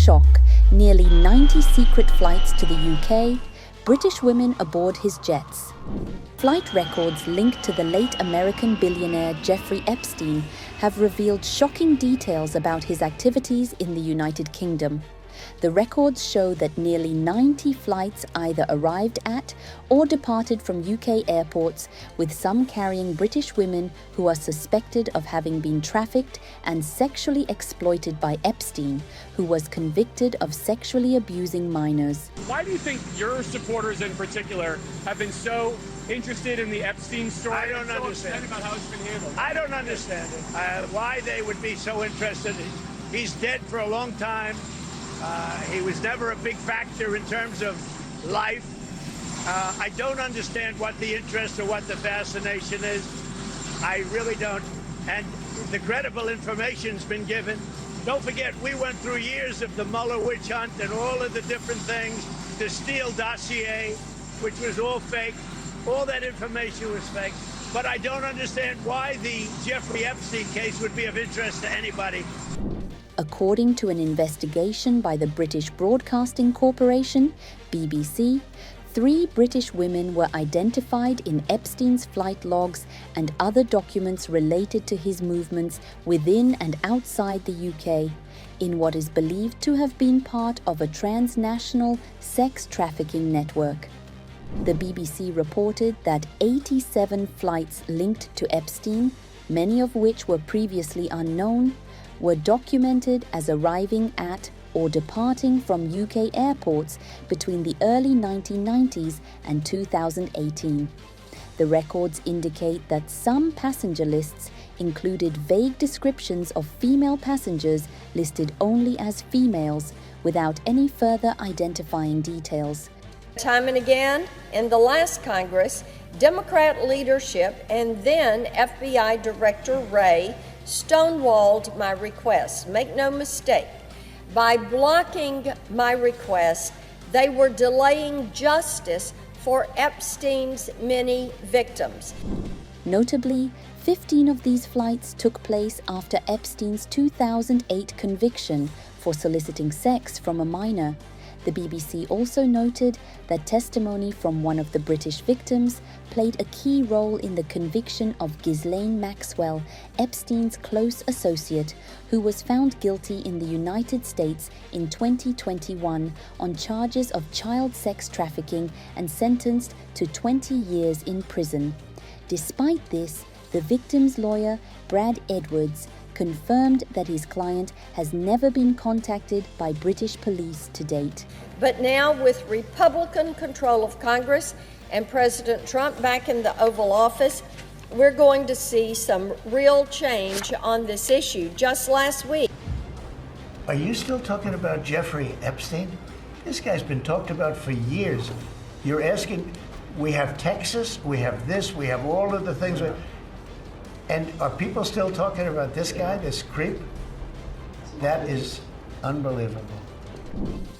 shock, nearly 90 secret flights to the UK, British women aboard his jets. Flight records linked to the late American billionaire Jeffrey Epstein have revealed shocking details about his activities in the United Kingdom. The records show that nearly 90 flights either arrived at or departed from UK airports, with some carrying British women who are suspected of having been trafficked and sexually exploited by Epstein, who was convicted of sexually abusing minors. Why do you think your supporters in particular have been so interested in the Epstein story? I don't understand about how it's been handled. I don't understand it. Why they would be so interested. He's dead for a long time. He was never a big factor in terms of life. I don't understand what the interest or what the fascination is. I really don't. And the credible information's been given. Don't forget, we went through years of the Mueller witch hunt and all of the different things, the Steele dossier, which was all fake. All that information was fake. But I don't understand why the Jeffrey Epstein case would be of interest to anybody. According to an investigation by the British Broadcasting Corporation, BBC, 3 British women were identified in Epstein's flight logs and other documents related to his movements within and outside the UK, in what is believed to have been part of a transnational sex trafficking network. The BBC reported that 87 flights linked to Epstein, many of which were previously unknown, were documented as arriving at or departing from UK airports between the early 1990s and 2018. The records indicate that some passenger lists included vague descriptions of female passengers listed only as females, without any further identifying details. Time and again, in the last Congress, Democrat leadership and then FBI Director Wray stonewalled my request. Make no mistake, by blocking my request, they were delaying justice for Epstein's many victims. Notably, 15 of these flights took place after Epstein's 2008 conviction for soliciting sex from a minor. The BBC also noted that testimony from one of the British victims played a key role in the conviction of Ghislaine Maxwell, Epstein's close associate, who was found guilty in the United States in 2021 on charges of child sex trafficking and sentenced to 20 years in prison. Despite this, the victim's lawyer, Brad Edwards, confirmed that his client has never been contacted by British police to date. But now, with Republican control of Congress and President Trump back in the Oval Office, we're going to see some real change on this issue. Just last week. Are you still talking about Jeffrey Epstein? This guy's been talked about for years. You're asking, we have Texas, we have this, we have all of the things. And are people still talking about this guy, this creep? That is unbelievable.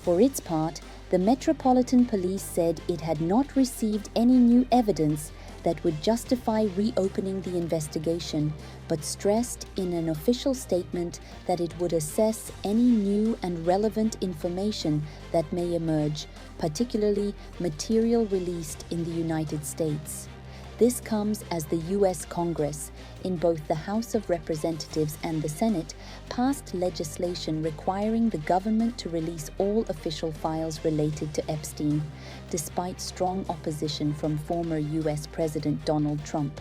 For its part, the Metropolitan Police said it had not received any new evidence that would justify reopening the investigation, but stressed in an official statement that it would assess any new and relevant information that may emerge, particularly material released in the United States. This comes as the U.S. Congress, in both the House of Representatives and the Senate, passed legislation requiring the government to release all official files related to Epstein, despite strong opposition from former U.S. President Donald Trump.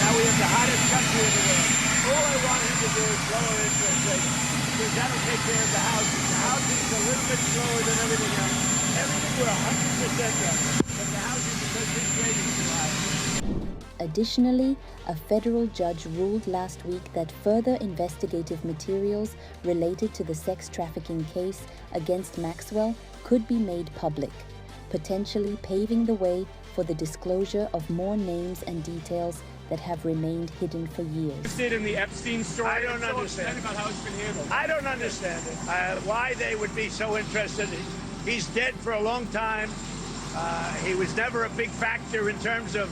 Now we have the hottest country in the world. All I want him to do is lower interest rates, because that'll take care of the housing. The housing is a little bit slower than everything else. Everything we're 100% up, but the housing, because this rate is too high. Additionally, a federal judge ruled last week that further investigative materials related to the sex trafficking case against Maxwell could be made public. potentially paving the way for the disclosure of more names and details that have remained hidden for years. Interested in the Epstein story? I don't I'm so understand. upset about how it's been handled. I don't understand it. Why they would be so interested. He's dead for a long time. He was never a big factor in terms of